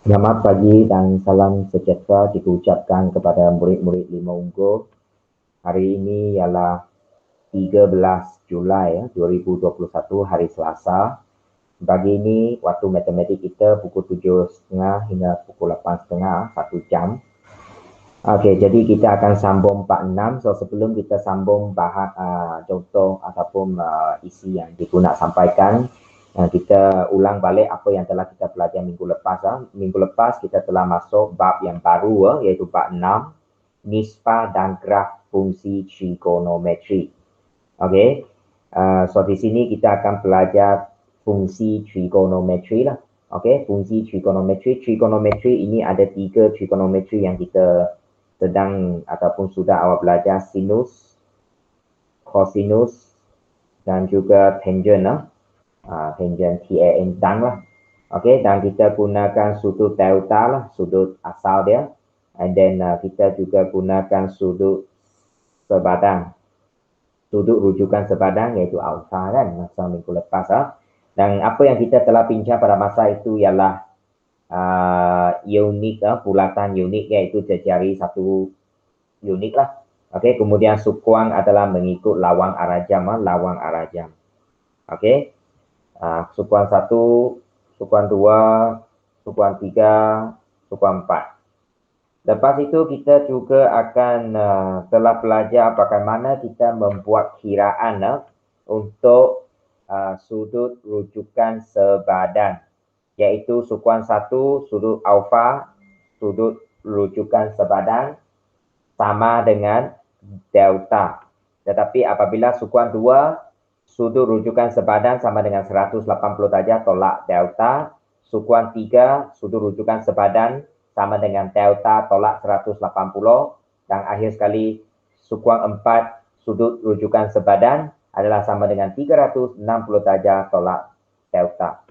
Selamat pagi dan salam sejahtera diucapkan kepada murid-murid Lima Unggul. Hari ini ialah 13 Julai 2021, hari Selasa. Pagi ini waktu matematik kita pukul 7.30 hingga pukul 8.30, 1 jam. Okey, jadi kita akan sambung 46. So sebelum kita sambung bahas contoh ataupun isi yang kita nak sampaikan, kita ulang balik apa yang telah kita belajar minggu lepas. Minggu lepas kita telah masuk bab yang baru, iaitu bab 6, nisbah dan graf fungsi trigonometri. Okey. So di sini kita akan belajar fungsi trigonometri lah. Okey, fungsi trigonometri. Trigonometri ini ada 3 trigonometri yang kita sedang ataupun sudah awal belajar: sinus, cosinus dan juga tangent lah. Tangent tan dan lah. Okey, dan kita gunakan sudut delta lah, sudut asal dia. And then kita juga gunakan sudut sepadan. Sudut rujukan sepadan iaitu alfa kan, masa minggu lepas. Dan apa yang kita telah bincang pada masa itu ialah unit, bulatan unit, iaitu terjadi satu unit lah. Okey, kemudian sukuan adalah mengikut lawang arah jam, lawang arah jam. Okey, sukuan 1, sukuan 2, sukuan 3, sukuan 4. Lepas itu kita juga akan telah belajar bagaimana kita membuat kiraan untuk sudut rujukan sebadan, iaitu sukuan 1 sudut alfa, sudut rujukan sebadan sama dengan delta. Tetapi apabila sukuan 2 sudut rujukan sebadan sama dengan 180 darjah tolak delta, sukuan 3 sudut rujukan sebadan sama dengan delta tolak 180, dan akhir sekali sukuan 4 sudut rujukan sebadan adalah sama dengan 360 darjah tolak delta.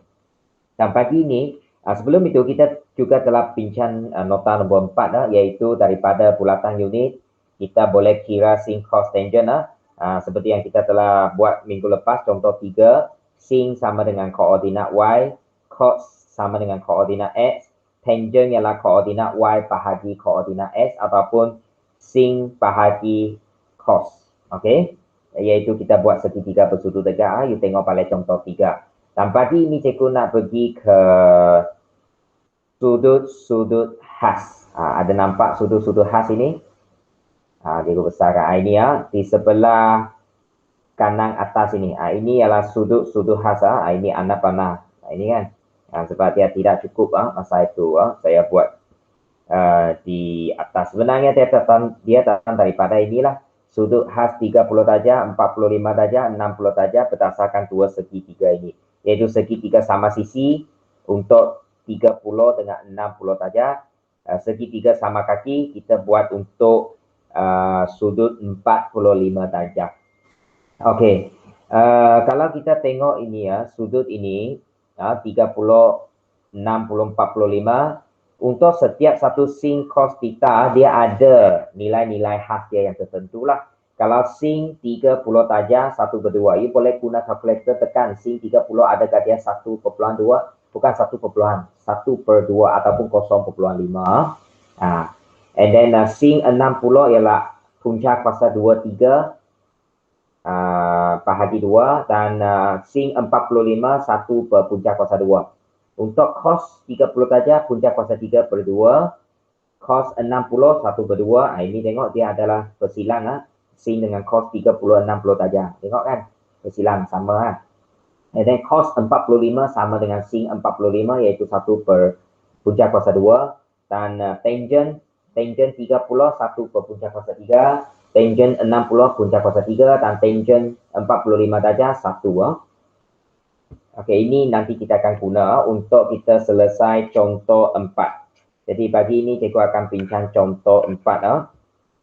Dan pagi ini, sebelum itu kita juga telah bincang nota nombor 4, iaitu daripada bulatan unit kita boleh kira sin, cos, tangent. Seperti yang kita telah buat minggu lepas, contoh 3, sin sama dengan koordinat y, cos sama dengan koordinat x, tangent ialah koordinat y bahagi koordinat x, ataupun sin bahagi cos. Okey, iaitu kita buat segitiga bersudut tegak. You tengok balik contoh 3. Dan pagi ini cikgu nak pergi ke sudut-sudut khas. Ada nampak sudut-sudut khas ini? Cikgu besarkan ini di sebelah kanan atas ini. Ini ialah sudut-sudut khas. Ini anak panah. Ini kan. Sebab dia tidak cukup masa itu saya buat di atas. Sebenarnya dia datang daripada inilah. Sudut khas 30 darjah, 45 darjah, 60 darjah berdasarkan dua segitiga ini. Iaitu segitiga sama sisi untuk 30 dengan 60 darjah. Segitiga sama kaki kita buat untuk sudut 45 darjah. Okey. Kalau kita tengok ini sudut ini 30, 60, 45, untuk setiap satu sin cos theta dia ada nilai-nilai khas dia yang tertentu lah. Kalau sin 30 darjah 1/2, you boleh guna kalkulator tekan sin 30 adakah dia 1/2, bukan 1/2 ataupun 0.5. And then sin 60 ialah punca kuasa 23 bahagi 2, dan sin 45 1 per punca kuasa 2. Untuk cos 30 darjah punca kuasa 3/2, cos 60 1/2. Ini tengok dia adalah persilang sin dengan cos 30 60 darjah. Tengok kan, persilang sama And then cos 45 sama dengan sin 45, iaitu 1 per punca kuasa 2, dan tangent 30 1 per punca kuasa 3, tangent 60 punca kuasa 3, dan tangent 45 darjah 1. Okey, ini nanti kita akan guna untuk kita selesai contoh 4. Jadi pagi ini cikgu akan bincang contoh 4.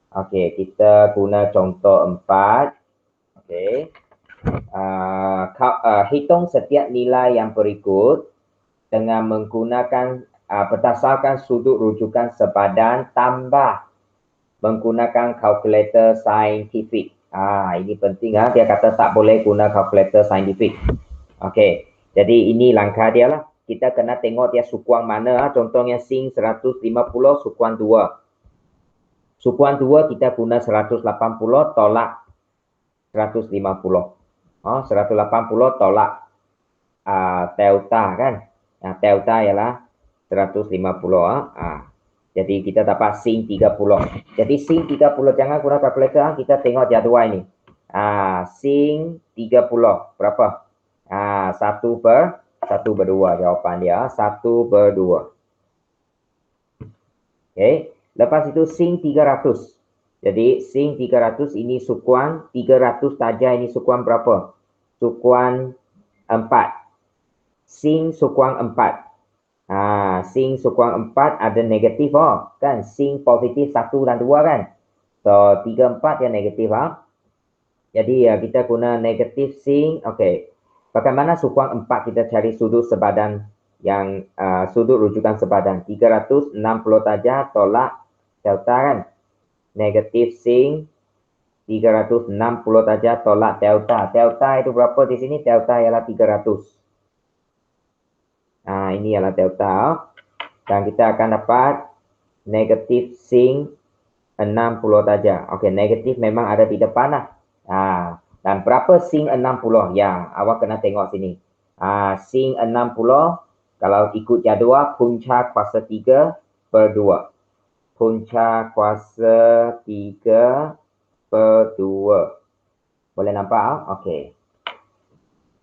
Okey, kita guna contoh 4. Okey. Hitung setiap nilai yang berikut dengan menggunakan berdasarkan sudut rujukan sepadan tambah menggunakan kalkulator saintifik. Ini penting dia kata tak boleh guna kalkulator saintifik. Okey, jadi ini langkah dia lah. kita kena tengok dia sukuan mana. Contohnya sin 150 sukuan 2. Sukuan 2 kita guna 180 tolak 150. 180 tolak delta kan. Delta ialah 150. Jadi kita dapat sin 30. Jadi sin 30 jangan guna kalkulator. Kita tengok jadual ini. Sin 30 berapa? 1/2 jawapan dia. 1/2. Okay. Lepas itu sin 300. Jadi sin 300 ini sukuan 300 saja, ini sukuan berapa? Sukuan 4. Sin sukuan 4. Sin sukuan 4 ada negatif kan? Sin positif 1 dan 2 kan? So 3, 4 yang negatif Jadi kita guna negatif sin. Okey. Bagaimana sukuan 4 kita cari sudut sepadan yang sudut rujukan sepadan 360 saja tolak delta kan? Negatif sin 360 saja tolak delta. Delta itu berapa di sini? Delta ialah 300. Ini ialah delta. Dan kita akan dapat negatif sin 60 saja. Okey, negatif memang ada di depan lah. Dan berapa sin 60? Ya, awak kena tengok sini. Sin 60 kalau ikut jadual punca kuasa 3/2. Punca kuasa 3/2. Boleh nampak? Okey.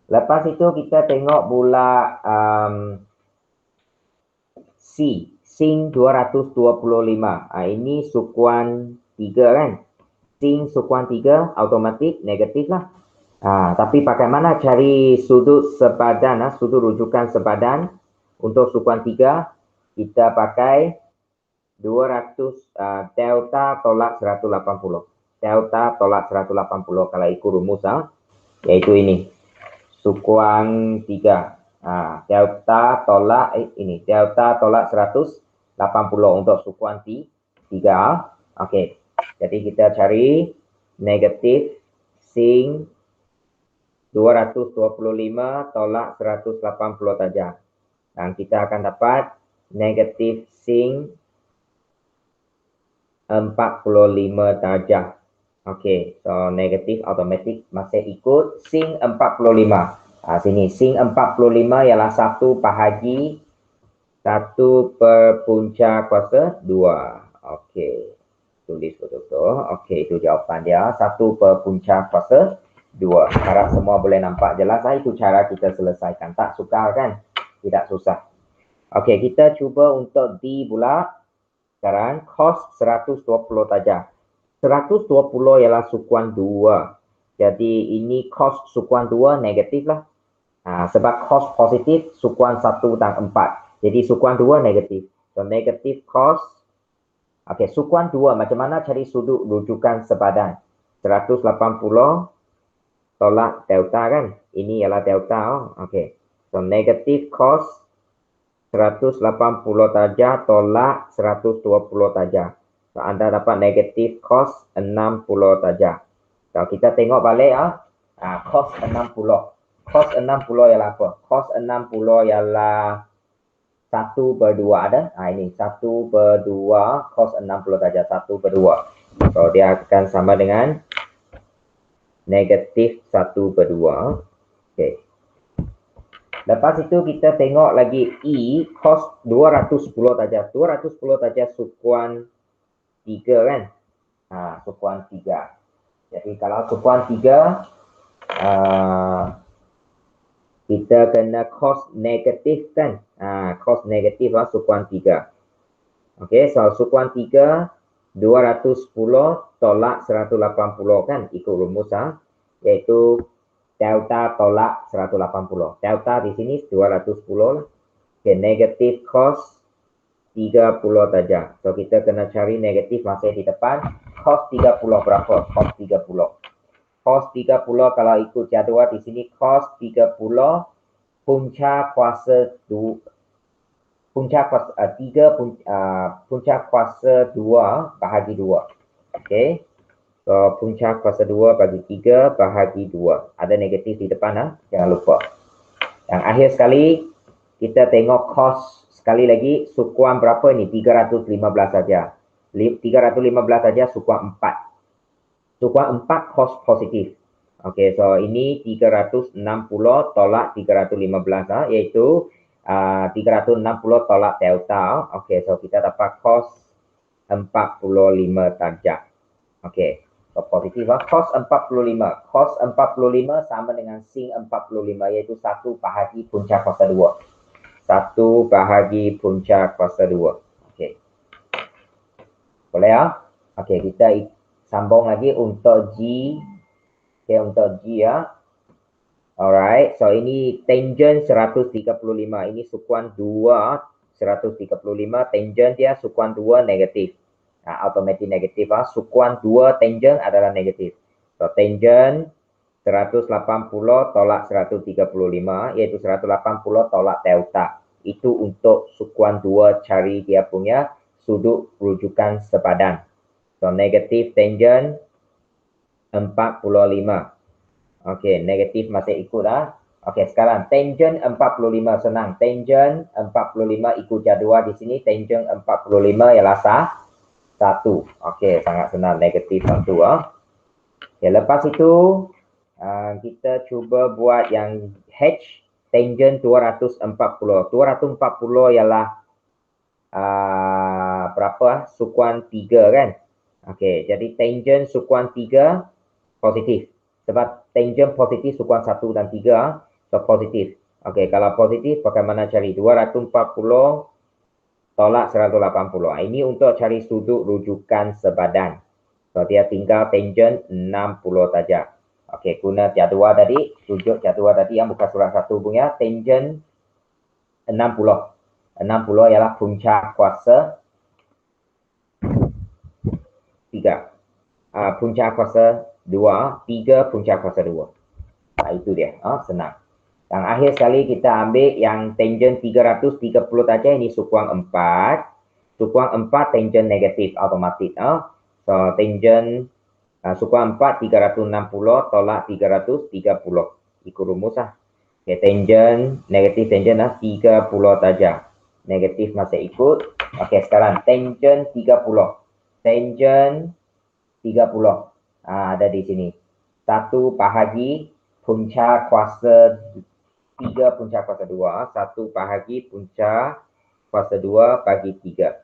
Lepas itu kita tengok pula C. Sin 225. Ini sukuan 3 kan? Sin sukuan 3 automatik negatif lah. Tapi bagaimana cari sudut sepadan, sudut rujukan sepadan untuk sukuan 3? Kita pakai 200 delta tolak 180. Delta tolak 180 kalau ikut rumus yaitu ini. Sukuan 3. Delta tolak ini. Delta tolak 180 untuk sukuan 3. Okey. Jadi kita cari negatif sin 225 tolak 180 saja. Dan kita akan dapat negatif sin 45 saja. Okey, so negatif automatik masih ikut sin 45. Sini sin 45 ialah 1/1 punca kuasa 2. Okey. Tulis betul-betul. Okey, itu jawapan dia. 1 punca kuasa 2. Harap semua boleh nampak jelas. Itu cara kita selesaikan. Tak sukar kan? Tidak susah. Okey, kita cuba untuk D pula. Sekarang cos 120 saja. 120 ialah sukuan 2. Jadi ini cos sukuan 2 negatif lah. Sebab cos positif sukuan 1 dan 4. Jadi sukuan 2 negatif. So negatif cos. Okey, sukuan 2. Macam mana cari sudut rujukan sepadan? 180 tolak delta kan? Ini ialah delta. Okey. So negatif cos 180 saja tolak 120 saja. So anda dapat negatif cos 60 saja. So kita tengok balik cos 60. Cos 60 ialah apa? Cos 60 ialah 1/2 ada. Ini 1/2 cos 60 saja 1/2. So dia akan sama dengan negatif 1/2. Okey. Lepas itu kita tengok lagi E cos 210 saja. 210 saja sukuan 3 kan? Sukuan 3. Jadi kalau sukuan 3 kita kena cos negatif kan? Cos negatif sukuan 3. Okey, so sukuan 3 210 tolak 180 kan? Ikut rumus iaitu delta tolak 180. Delta di sini 210. Okay, negatif cos 30 saja. So kita kena cari negatif masih di depan. Cos 30 berapa? Cos 30. Cos 30 kalau ikut jadual di sini cos 30 punca kuasa 2 punca kuasa 3 punca kuasa 2 bahagi 2. Okey. So, punca kuasa 2 bagi 3 bahagi 2. Ada negatif di depan, jangan lupa. Yang akhir sekali, Kita tengok kos sekali lagi, sukuan berapa ni? 315 saja. 315 saja sukuan 4. Sukuan 4 kos positif. Okey, so ini 360 tolak 315 iaitu 360 tolak delta. Okey, so kita dapat kos 45 darjah. Okey, so positif kos 45. Kos 45 sama dengan sin 45 iaitu 1 bahagi punca kuasa 2. 1 bahagi punca kuasa 2. Okey. Boleh ya? Okey, kita sambung lagi untuk G. Okey, untuk G ya. Alright, so ini tangent 135. Ini sukuan 2 135, tangent dia sukuan 2 negatif. Automatic negatif. Sukuan 2 tangent adalah negatif. So tangent 180 tolak 135 iaitu 180 tolak delta. Itu untuk sukuan 2 cari dia punya sudut rujukan sepadan. So negatif tangent 45. Okey, negatif masih ikut lah. Okey, sekarang tangent 45 senang. Tangent 45 ikut jadual di sini. Tangent 45 ialah 1. Okey, sangat senang. Negatif 1. Okey, lepas itu kita cuba buat yang H. Tangent 240. 240 ialah berapa? Sukuan 3 kan? Okey, jadi tangent sukuan 3 positif. Sebab tangent positif sukuan 1 dan 3, so positif. Okey, kalau positif bagaimana cari? 240 tolak 180. Ini untuk cari sudut rujukan sepadan. So dia tinggal tangent 60 saja. Okey, guna jadual tadi, rujuk jadual tadi yang bukan surat 1 punya, tangent 60. 60 ialah punca kuasa 3. Punca kuasa 2, 3 punca kuasa 2. Itu dia. Senang. Yang akhir sekali kita ambil yang tangent 330 saja. Ini sukuan 4. Sukuan 4 tangent negatif automatik. So tangent sukuan 4 360 tolak 330. Ikut rumus lah. Okay, tangent negatif tangent 30 saja. Negatif masih ikut. Okey, sekarang tangent 30. Tangent 30. Ada di sini. 1 bahagi punca kuasa 3 punca kuasa 2. 1 bahagi punca kuasa 2 bagi 3.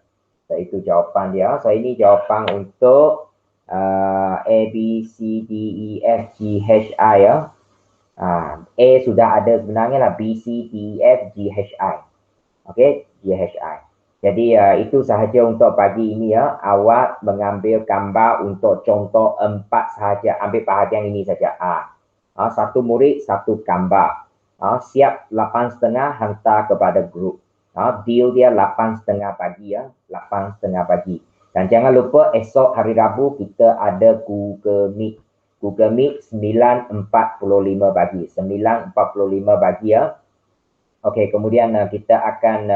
So, itu jawapan dia. So, ini jawapan untuk A, B, C, D, E, F, G, H, I ya. A sudah ada sebenarnya lah. B, C, D, E, F, G, H, I. Okey, G, H, I. Jadi itu sahaja untuk pagi ini ya. Awak mengambil gambar untuk contoh 4 sahaja. Ambil bahagian ini saja. Satu murid, satu gambar. Siap 8.30 hantar kepada grup. Deal dia 8.30 pagi ya. 8.30 pagi. Dan jangan lupa esok hari Rabu kita ada Google Meet. Google Meet 9.45 pagi. 9.45 pagi ya. Okey, kemudian kita akan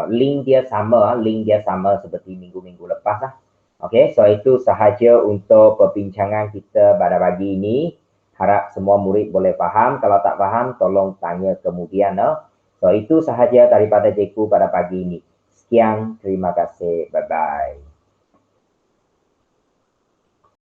link dia sama seperti minggu-minggu lepas lah. Okey, so itu sahaja untuk perbincangan kita pada pagi ini. Harap semua murid boleh faham. Kalau tak faham, tolong tanya kemudian. So itu sahaja daripada cikgu pada pagi ini. Sekian, terima kasih. Bye-bye.